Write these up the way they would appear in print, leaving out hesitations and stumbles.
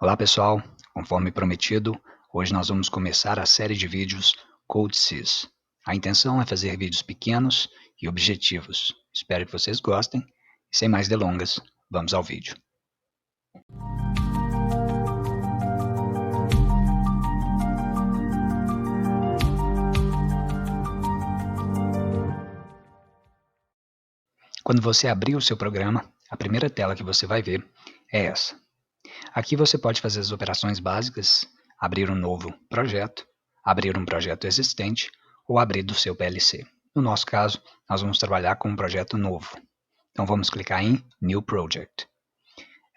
Olá pessoal, conforme prometido, hoje nós vamos começar a série de vídeos CodeSys. A intenção é fazer vídeos pequenos e objetivos. Espero que vocês gostem e sem mais delongas, vamos ao vídeo. Quando você abrir o seu programa, a primeira tela que você vai ver é essa. Aqui você pode fazer as operações básicas, abrir um novo projeto, abrir um projeto existente ou abrir do seu PLC. No nosso caso, nós vamos trabalhar com um projeto novo. Então vamos clicar em New Project.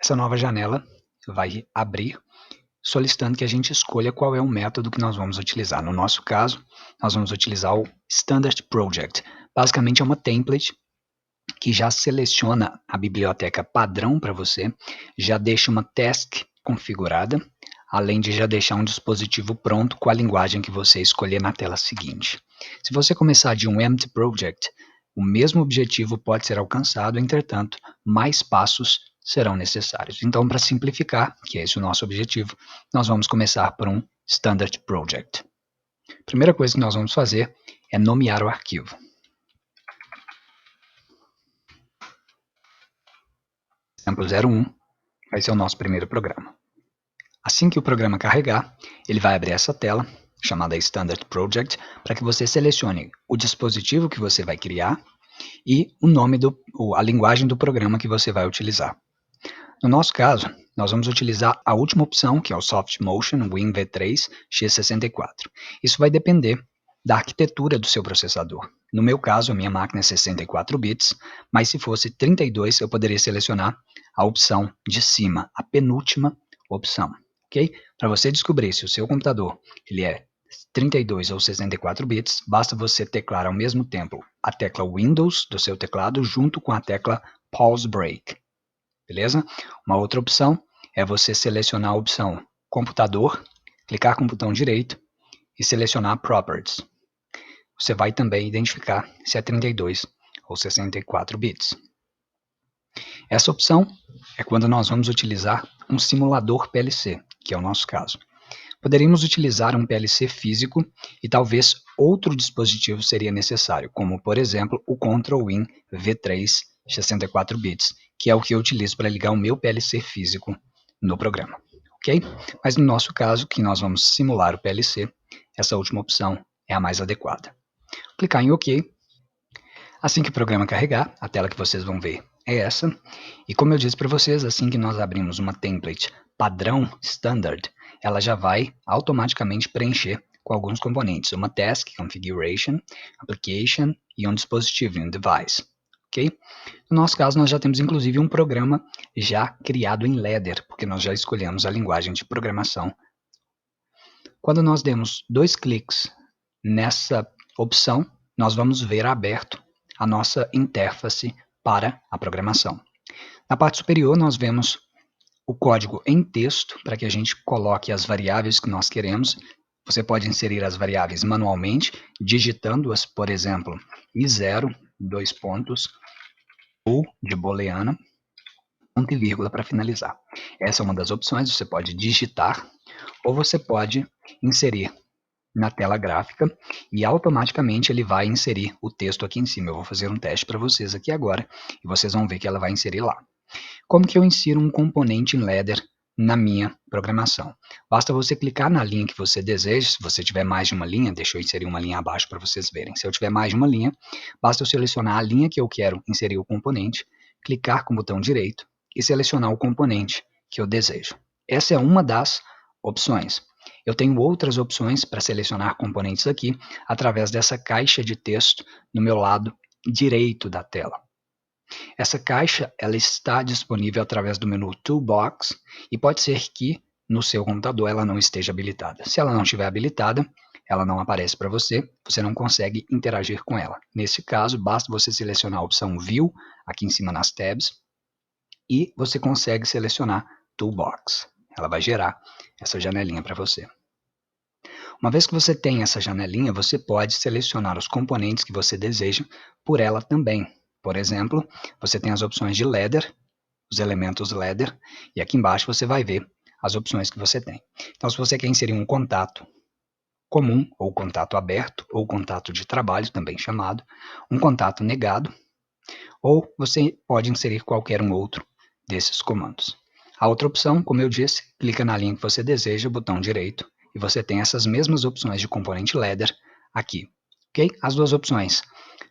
Essa nova janela vai abrir solicitando que a gente escolha qual é o método que nós vamos utilizar. No nosso caso, nós vamos utilizar o Standard Project. Basicamente é uma template que já seleciona a biblioteca padrão para você, já deixa uma task configurada, além de já deixar um dispositivo pronto com a linguagem que você escolher na tela seguinte. Se você começar de um empty project, o mesmo objetivo pode ser alcançado, entretanto, mais passos serão necessários. Então, para simplificar, que é esse o nosso objetivo, nós vamos começar por um standard project. A primeira coisa que nós vamos fazer é nomear o arquivo. Exemplo 01 vai ser o nosso primeiro programa. Assim que o programa carregar, ele vai abrir essa tela, chamada Standard Project, para que você selecione o dispositivo que você vai criar e o nome a linguagem do programa que você vai utilizar. No nosso caso, nós vamos utilizar a última opção, que é o Soft Motion WinV3 x64. Isso vai depender da arquitetura do seu processador. No meu caso, a minha máquina é 64 bits, mas se fosse 32, eu poderia selecionar a opção de cima, a penúltima opção. Okay? Para você descobrir se o seu computador ele é 32 ou 64 bits, basta você teclar ao mesmo tempo a tecla Windows do seu teclado junto com a tecla Pause Break. Beleza? Uma outra opção é você selecionar a opção Computador, clicar com o botão direito e selecionar Properties. Você vai também identificar se é 32 ou 64 bits. Essa opção é quando nós vamos utilizar um simulador PLC, que é o nosso caso. Poderíamos utilizar um PLC físico e talvez outro dispositivo seria necessário, como por exemplo o Control-IN V3 64 bits, que é o que eu utilizo para ligar o meu PLC físico no programa. Ok? Mas no nosso caso, que nós vamos simular o PLC, essa última opção é a mais adequada. Clicar em OK. Assim que o programa carregar, a tela que vocês vão ver é essa. E como eu disse para vocês, assim que nós abrimos uma template padrão standard, ela já vai automaticamente preencher com alguns componentes, uma task, configuration, application e um dispositivo, um device. Okay? No nosso caso, nós já temos inclusive um programa já criado em Ladder, porque nós já escolhemos a linguagem de programação. Quando nós demos 2 cliques nessa opção, nós vamos ver aberto a nossa interface para a programação. Na parte superior, nós vemos o código em texto para que a gente coloque as variáveis que nós queremos. Você pode inserir as variáveis manualmente, digitando-as, por exemplo, I0, 2 pontos, ou de booleana, ponto e vírgula para finalizar. Essa é uma das opções, você pode digitar ou você pode inserir na tela gráfica e automaticamente ele vai inserir o texto aqui em cima. Eu vou fazer um teste para vocês aqui agora e vocês vão ver que ela vai inserir lá. Como que eu insiro um componente em Ladder na minha programação? Basta você clicar na linha que você deseja. Se você tiver mais de uma linha, deixa eu inserir uma linha abaixo para vocês verem. Se eu tiver mais de uma linha, basta eu selecionar a linha que eu quero inserir o componente, clicar com o botão direito e selecionar o componente que eu desejo. Essa é uma das opções. Eu tenho outras opções para selecionar componentes aqui através dessa caixa de texto no meu lado direito da tela. Essa caixa ela está disponível através do menu Toolbox e pode ser que no seu computador ela não esteja habilitada. Se ela não estiver habilitada, ela não aparece para você, você não consegue interagir com ela. Nesse caso, basta você selecionar a opção View aqui em cima nas tabs e você consegue selecionar Toolbox. Ela vai gerar essa janelinha para você. Uma vez que você tem essa janelinha, você pode selecionar os componentes que você deseja por ela também. Por exemplo, você tem as opções de Ladder, os elementos Ladder, e aqui embaixo você vai ver as opções que você tem. Então, se você quer inserir um contato comum, ou contato aberto, ou contato de trabalho, também chamado, um contato negado, ou você pode inserir qualquer um outro desses comandos. A outra opção, como eu disse, clica na linha que você deseja, botão direito, e você tem essas mesmas opções de componente Ladder aqui. Okay? As duas opções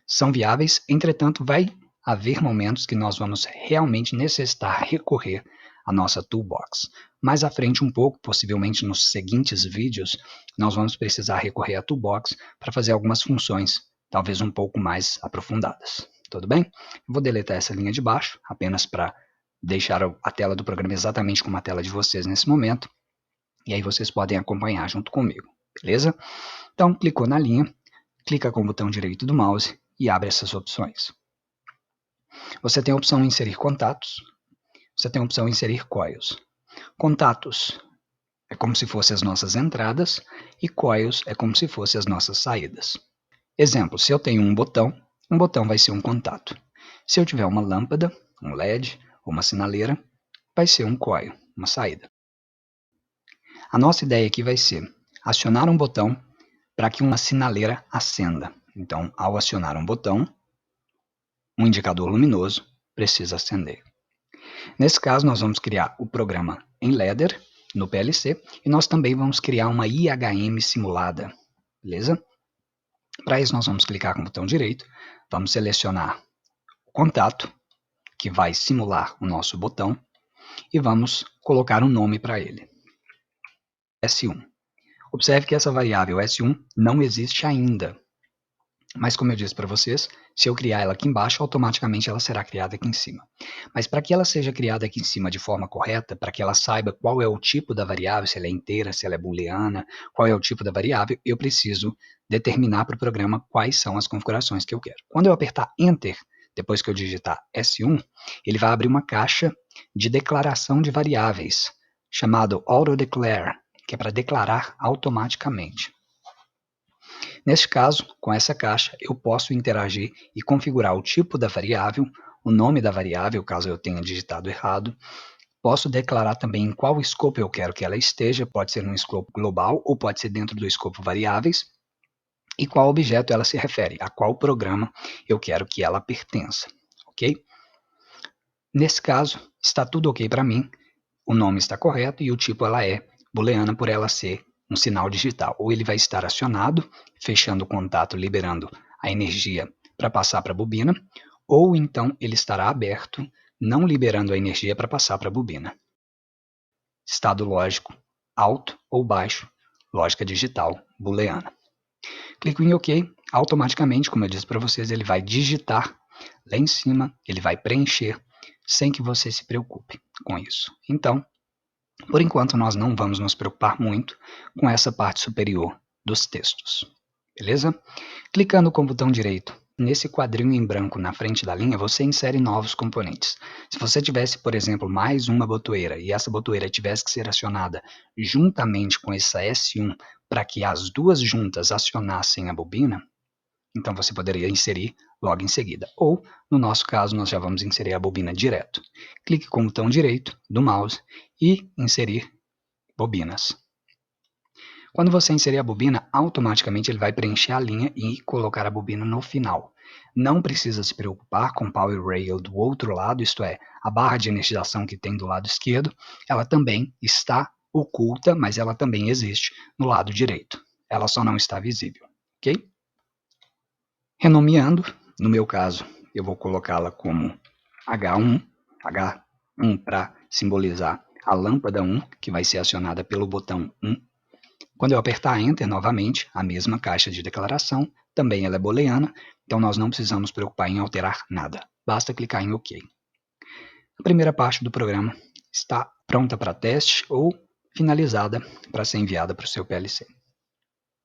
são viáveis, entretanto, vai haver momentos que nós vamos realmente necessitar recorrer à nossa toolbox. Mais à frente um pouco, possivelmente nos seguintes vídeos, nós vamos precisar recorrer à toolbox para fazer algumas funções, talvez um pouco mais aprofundadas. Tudo bem? Eu vou deletar essa linha de baixo, apenas para deixar a tela do programa exatamente como a tela de vocês nesse momento, e aí vocês podem acompanhar junto comigo, beleza? Então, clicou na linha, clica com o botão direito do mouse e abre essas opções. Você tem a opção inserir contatos, você tem a opção inserir coils. Contatos é como se fossem as nossas entradas e coils é como se fossem as nossas saídas. Exemplo, se eu tenho um botão vai ser um contato. Se eu tiver uma lâmpada, um LED ou uma sinaleira, vai ser um coil, uma saída. A nossa ideia aqui vai ser acionar um botão para que uma sinaleira acenda. Então, ao acionar um botão, um indicador luminoso precisa acender. Nesse caso, nós vamos criar o programa em Ladder, no PLC, e nós também vamos criar uma IHM simulada, beleza? Para isso, nós vamos clicar com o botão direito, vamos selecionar o contato, que vai simular o nosso botão, e vamos colocar um nome para ele, S1. Observe que essa variável S1 não existe ainda, mas como eu disse para vocês, se eu criar ela aqui embaixo, automaticamente ela será criada aqui em cima. Mas para que ela seja criada aqui em cima de forma correta, para que ela saiba qual é o tipo da variável, se ela é inteira, se ela é booleana, qual é o tipo da variável, eu preciso determinar para o programa quais são as configurações que eu quero. Quando eu apertar Enter, depois que eu digitar S1, ele vai abrir uma caixa de declaração de variáveis, chamado AutoDeclare, que é para declarar automaticamente. Neste caso, com essa caixa, eu posso interagir e configurar o tipo da variável, o nome da variável, caso eu tenha digitado errado. Posso declarar também em qual escopo eu quero que ela esteja, pode ser no escopo global ou pode ser dentro do escopo variáveis, e qual objeto ela se refere, a qual programa eu quero que ela pertença, ok? Nesse caso, está tudo ok para mim, o nome está correto e o tipo ela é booleana por ela ser um sinal digital. Ou ele vai estar acionado, fechando o contato, liberando a energia para passar para a bobina, ou então ele estará aberto, não liberando a energia para passar para a bobina. Estado lógico alto ou baixo, lógica digital booleana. Clico em OK, automaticamente, como eu disse para vocês, ele vai digitar lá em cima, ele vai preencher, sem que você se preocupe com isso. Então, por enquanto, nós não vamos nos preocupar muito com essa parte superior dos textos, beleza? Clicando com o botão direito nesse quadrinho em branco na frente da linha, você insere novos componentes. Se você tivesse, por exemplo, mais uma botoeira e essa botoeira tivesse que ser acionada juntamente com essa S1 para que as duas juntas acionassem a bobina, então você poderia inserir logo em seguida. Ou, no nosso caso, nós já vamos inserir a bobina direto. Clique com o botão direito do mouse e inserir bobinas. Quando você inserir a bobina, automaticamente ele vai preencher a linha e colocar a bobina no final. Não precisa se preocupar com o Power Rail do outro lado, isto é, a barra de energização que tem do lado esquerdo, ela também está oculta, mas ela também existe no lado direito. Ela só não está visível, ok? Renomeando, no meu caso, eu vou colocá-la como H1 para simbolizar a lâmpada 1, que vai ser acionada pelo botão 1. Quando eu apertar Enter novamente, a mesma caixa de declaração, também ela é booleana, então nós não precisamos nos preocupar em alterar nada. Basta clicar em OK. A primeira parte do programa está pronta para teste ou finalizada para ser enviada para o seu PLC.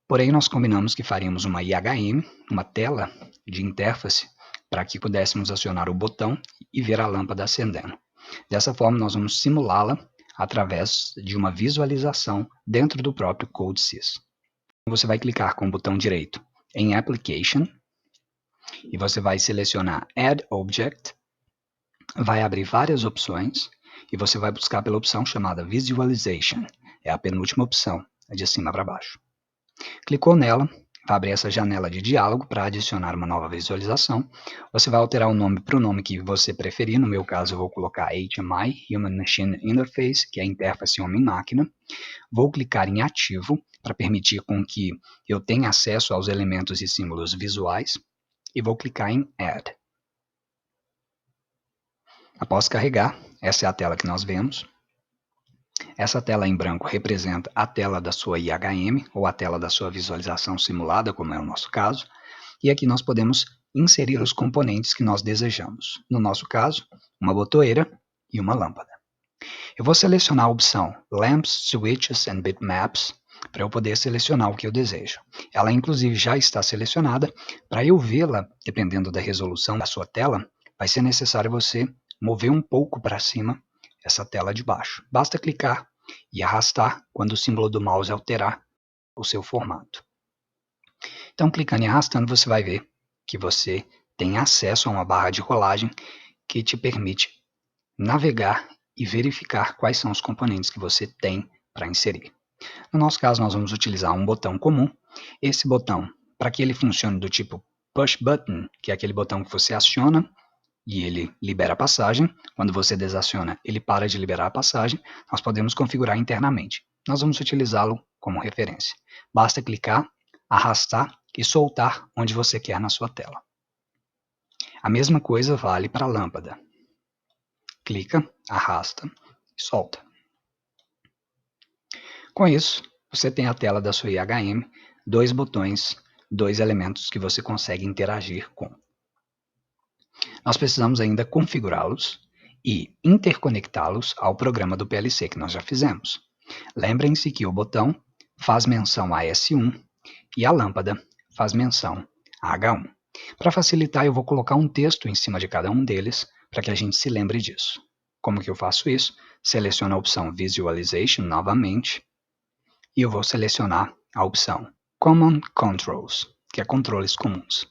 Porém, nós combinamos que faríamos uma IHM, uma tela de interface, para que pudéssemos acionar o botão e ver a lâmpada acendendo. Dessa forma, nós vamos simulá-la através de uma visualização dentro do próprio CodeSys. Você vai clicar com o botão direito em Application e você vai selecionar Add Object, vai abrir várias opções e você vai buscar pela opção chamada Visualization. É a penúltima opção, de cima para baixo. Clicou nela, vai abrir essa janela de diálogo para adicionar uma nova visualização. Você vai alterar o nome para o nome que você preferir. No meu caso, eu vou colocar HMI, Human Machine Interface, que é a interface homem-máquina. Vou clicar em ativo para permitir com que eu tenha acesso aos elementos e símbolos visuais. E vou clicar em Add. Após carregar, essa é a tela que nós vemos. Essa tela em branco representa a tela da sua IHM, ou a tela da sua visualização simulada, como é o nosso caso. E aqui nós podemos inserir os componentes que nós desejamos. No nosso caso, uma botoeira e uma lâmpada. Eu vou selecionar a opção Lamps, Switches and Bitmaps para eu poder selecionar o que eu desejo. Ela inclusive já está selecionada. Para eu vê-la, dependendo da resolução da sua tela, vai ser necessário você mover um pouco para cima essa tela de baixo. Basta clicar e arrastar quando o símbolo do mouse alterar o seu formato. Então, clicando e arrastando, você vai ver que você tem acesso a uma barra de rolagem que te permite navegar e verificar quais são os componentes que você tem para inserir. No nosso caso, nós vamos utilizar um botão comum. Esse botão, para que ele funcione do tipo push button, que é aquele botão que você aciona e ele libera a passagem. Quando você desaciona, ele para de liberar a passagem. Nós podemos configurar internamente. Nós vamos utilizá-lo como referência. Basta clicar, arrastar e soltar onde você quer na sua tela. A mesma coisa vale para a lâmpada. Clica, arrasta e solta. Com isso, você tem a tela da sua IHM, dois botões, dois elementos que você consegue interagir com. Nós precisamos ainda configurá-los e interconectá-los ao programa do PLC que nós já fizemos. Lembrem-se que o botão faz menção a S1 e a lâmpada faz menção a H1. Para facilitar, eu vou colocar um texto em cima de cada um deles para que a gente se lembre disso. Como que eu faço isso? Seleciono a opção Visualization novamente e eu vou selecionar a opção Common Controls, que é controles comuns.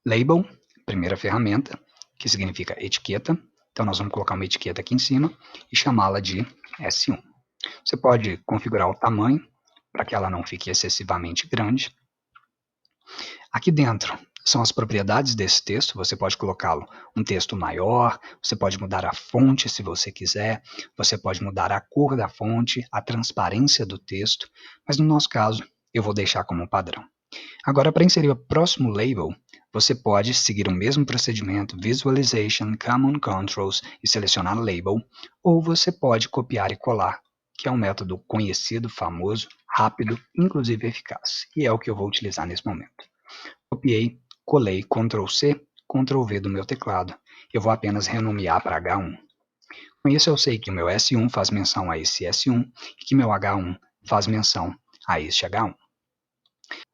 Label, primeira ferramenta, que significa etiqueta. Então nós vamos colocar uma etiqueta aqui em cima e chamá-la de S1. Você pode configurar o tamanho para que ela não fique excessivamente grande. Aqui dentro são as propriedades desse texto. Você pode colocá-lo um texto maior, você pode mudar a fonte se você quiser, você pode mudar a cor da fonte, a transparência do texto, mas no nosso caso eu vou deixar como padrão. Agora, para inserir o próximo label, você pode seguir o mesmo procedimento, Visualization, Common Controls e selecionar Label, ou você pode copiar e colar, que é um método conhecido, famoso, rápido, inclusive eficaz, e é o que eu vou utilizar nesse momento. Copiei, colei, Ctrl+C, Ctrl+V do meu teclado. Eu vou apenas renomear para H1. Com isso eu sei que o meu S1 faz menção a esse S1 e que meu H1 faz menção a este H1.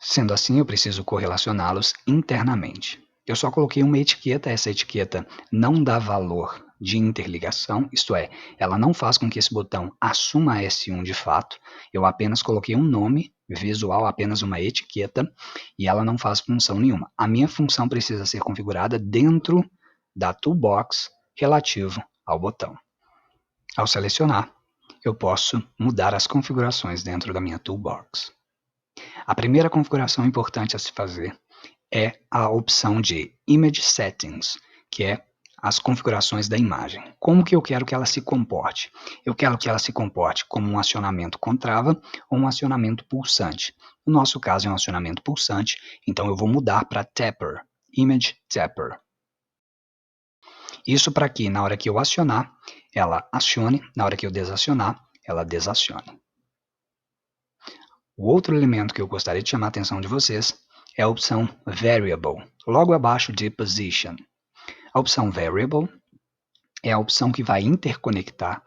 Sendo assim, eu preciso correlacioná-los internamente. Eu só coloquei uma etiqueta, essa etiqueta não dá valor de interligação, isto é, ela não faz com que esse botão assuma S1 de fato. Eu apenas coloquei um nome visual, apenas uma etiqueta, e ela não faz função nenhuma. A minha função precisa ser configurada dentro da toolbox relativo ao botão. Ao selecionar, eu posso mudar as configurações dentro da minha toolbox. A primeira configuração importante a se fazer é a opção de Image Settings, que é as configurações da imagem. Como que eu quero que ela se comporte? Eu quero que ela se comporte como um acionamento com trava ou um acionamento pulsante. No nosso caso é um acionamento pulsante, então eu vou mudar para Tapper, Image Tapper. Isso para que na hora que eu acionar, ela acione, na hora que eu desacionar, ela desacione. O outro elemento que eu gostaria de chamar a atenção de vocês é a opção Variable, logo abaixo de Position. A opção Variable é a opção que vai interconectar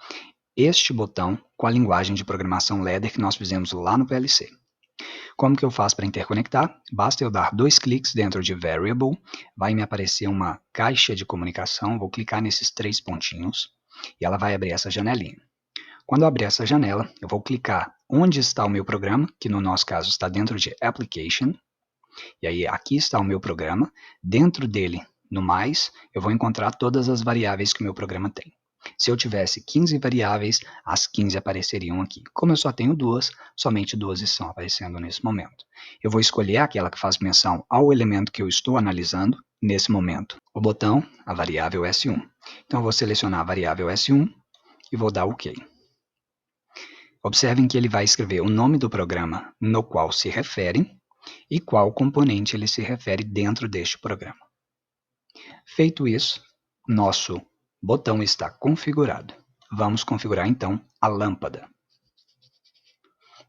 este botão com a linguagem de programação Ladder que nós fizemos lá no PLC. Como que eu faço para interconectar? Basta eu dar 2 cliques dentro de Variable, vai me aparecer uma caixa de comunicação, vou clicar nesses 3 pontinhos e ela vai abrir essa janelinha. Quando eu abrir essa janela, eu vou clicar onde está o meu programa, que no nosso caso está dentro de Application, e aí aqui está o meu programa. Dentro dele, no mais, eu vou encontrar todas as variáveis que o meu programa tem. Se eu tivesse 15 variáveis, as 15 apareceriam aqui. Como eu só tenho duas, somente duas estão aparecendo nesse momento. Eu vou escolher aquela que faz menção ao elemento que eu estou analisando, nesse momento, o botão, a variável S1. Então eu vou selecionar a variável S1 e vou dar OK. Observem que ele vai escrever o nome do programa no qual se refere e qual componente ele se refere dentro deste programa. Feito isso, nosso botão está configurado. Vamos configurar então a lâmpada.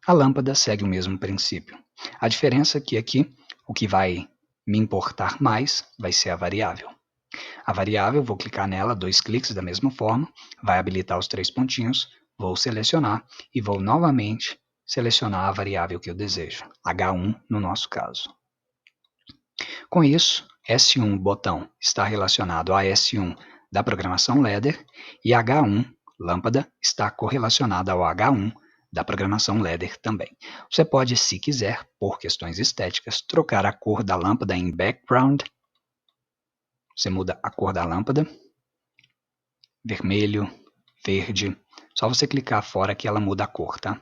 A lâmpada segue o mesmo princípio. A diferença é que aqui o que vai me importar mais vai ser a variável. A variável, vou clicar nela, 2 cliques da mesma forma, vai habilitar os 3 pontinhos, vou selecionar e vou novamente selecionar a variável que eu desejo, H1 no nosso caso. Com isso, S1 botão está relacionado a S1 da programação Ladder e H1 lâmpada está correlacionada ao H1 da programação Ladder também. Você pode, se quiser, por questões estéticas, trocar a cor da lâmpada em background. Você muda a cor da lâmpada, vermelho, verde, só você clicar fora que ela muda a cor, tá?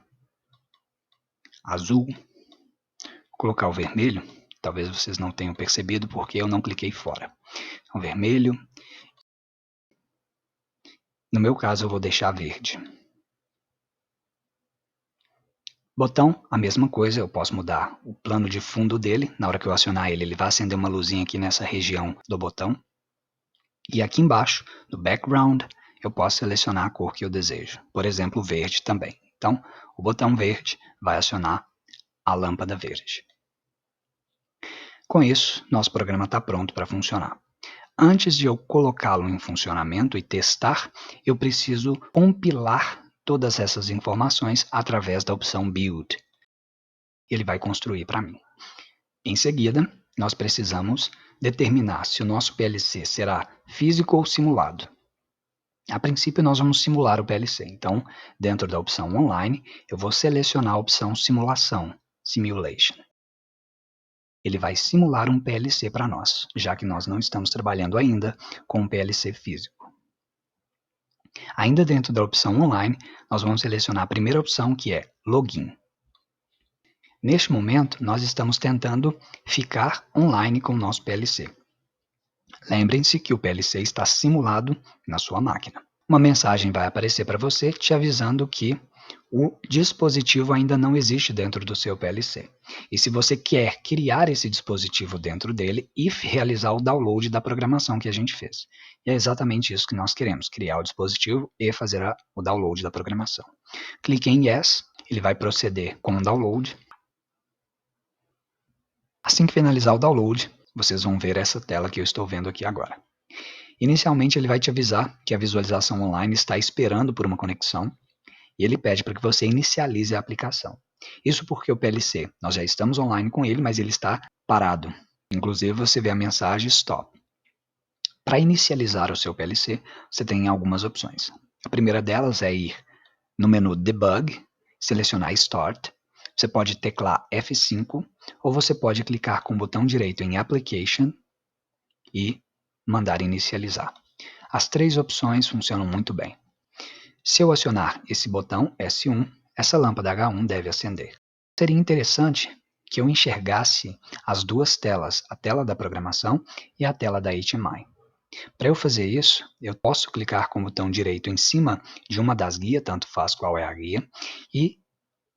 Azul, vou colocar o vermelho, talvez vocês não tenham percebido porque eu não cliquei fora. Então, vermelho, no meu caso eu vou deixar verde. Botão, a mesma coisa, eu posso mudar o plano de fundo dele, na hora que eu acionar ele, ele vai acender uma luzinha aqui nessa região do botão. E aqui embaixo, no background, eu posso selecionar a cor que eu desejo, por exemplo, verde também. Então, o botão verde vai acionar a lâmpada verde. Com isso, nosso programa está pronto para funcionar. Antes de eu colocá-lo em funcionamento e testar, eu preciso compilar todas essas informações através da opção Build. Ele vai construir para mim. Em seguida, nós precisamos determinar se o nosso PLC será físico ou simulado. A princípio, nós vamos simular o PLC. Então, dentro da opção Online, eu vou selecionar a opção Simulação, Simulation. Ele vai simular um PLC para nós, já que nós não estamos trabalhando ainda com um PLC físico. Ainda dentro da opção Online, nós vamos selecionar a primeira opção, que é Login. Neste momento, nós estamos tentando ficar online com o nosso PLC. Lembrem-se que o PLC está simulado na sua máquina. Uma mensagem vai aparecer para você te avisando que o dispositivo ainda não existe dentro do seu PLC. E se você quer criar esse dispositivo dentro dele e realizar o download da programação que a gente fez. E é exatamente isso que nós queremos, criar o dispositivo e fazer o download da programação. Clique em Yes, ele vai proceder com o download. Assim que finalizar o download, vocês vão ver essa tela que eu estou vendo aqui agora. Inicialmente ele vai te avisar que a visualização online está esperando por uma conexão e ele pede para que você inicialize a aplicação. Isso porque o PLC, nós já estamos online com ele, mas ele está parado. Inclusive você vê a mensagem Stop. Para inicializar o seu PLC, você tem algumas opções. A primeira delas é ir no menu Debug, selecionar Start. Você pode teclar F5 ou você pode clicar com o botão direito em Application e mandar inicializar. As 3 opções funcionam muito bem. Se eu acionar esse botão S1, essa lâmpada H1 deve acender. Seria interessante que eu enxergasse as 2 telas, a tela da programação e a tela da HMI. Para eu fazer isso, eu posso clicar com o botão direito em cima de uma das guias, tanto faz qual é a guia, e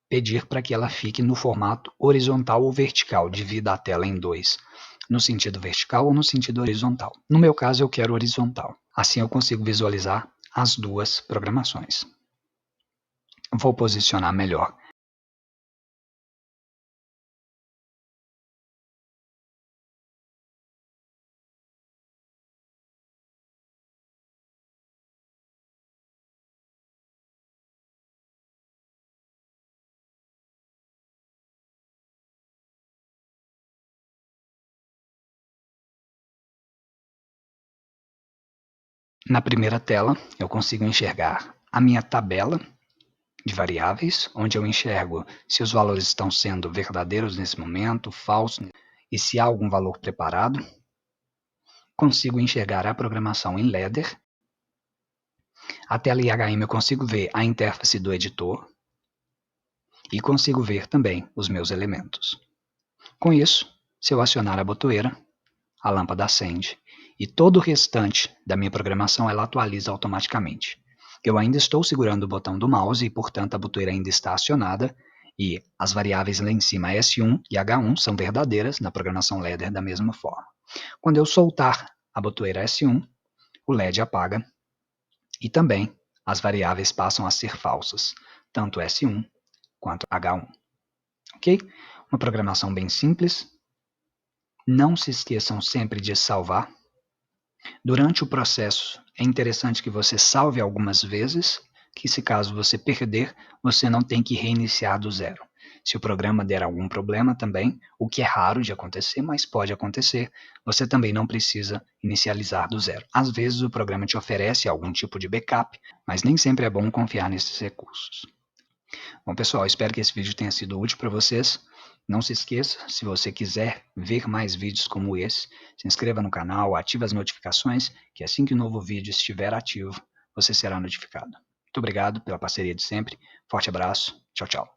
pedir para que ela fique no formato horizontal ou vertical, divida a tela em 2, no sentido vertical ou no sentido horizontal. No meu caso, eu quero horizontal. Assim eu consigo visualizar as 2 programações. Vou posicionar melhor. Na primeira tela, eu consigo enxergar a minha tabela de variáveis, onde eu enxergo se os valores estão sendo verdadeiros nesse momento, falsos, e se há algum valor preparado. Consigo enxergar a programação em Ladder. A tela IHM eu consigo ver a interface do editor e consigo ver também os meus elementos. Com isso, se eu acionar a botoeira, a lâmpada acende e todo o restante da minha programação ela atualiza automaticamente. Eu ainda estou segurando o botão do mouse e, portanto, a botoeira ainda está acionada e as variáveis lá em cima S1 e H1 são verdadeiras na programação ladder da mesma forma. Quando eu soltar a botoeira S1, o LED apaga e também as variáveis passam a ser falsas, tanto S1 quanto H1. Ok? Uma programação bem simples. Não se esqueçam sempre de salvar. Durante o processo, é interessante que você salve algumas vezes, que se caso você perder, você não tem que reiniciar do zero. Se o programa der algum problema também, o que é raro de acontecer, mas pode acontecer, você também não precisa inicializar do zero. Às vezes o programa te oferece algum tipo de backup, mas nem sempre é bom confiar nesses recursos. Bom, pessoal, espero que esse vídeo tenha sido útil para vocês. Não se esqueça, se você quiser ver mais vídeos como esse, se inscreva no canal, ative as notificações, que assim que o novo vídeo estiver ativo, você será notificado. Muito obrigado pela parceria de sempre. Forte abraço. Tchau, tchau.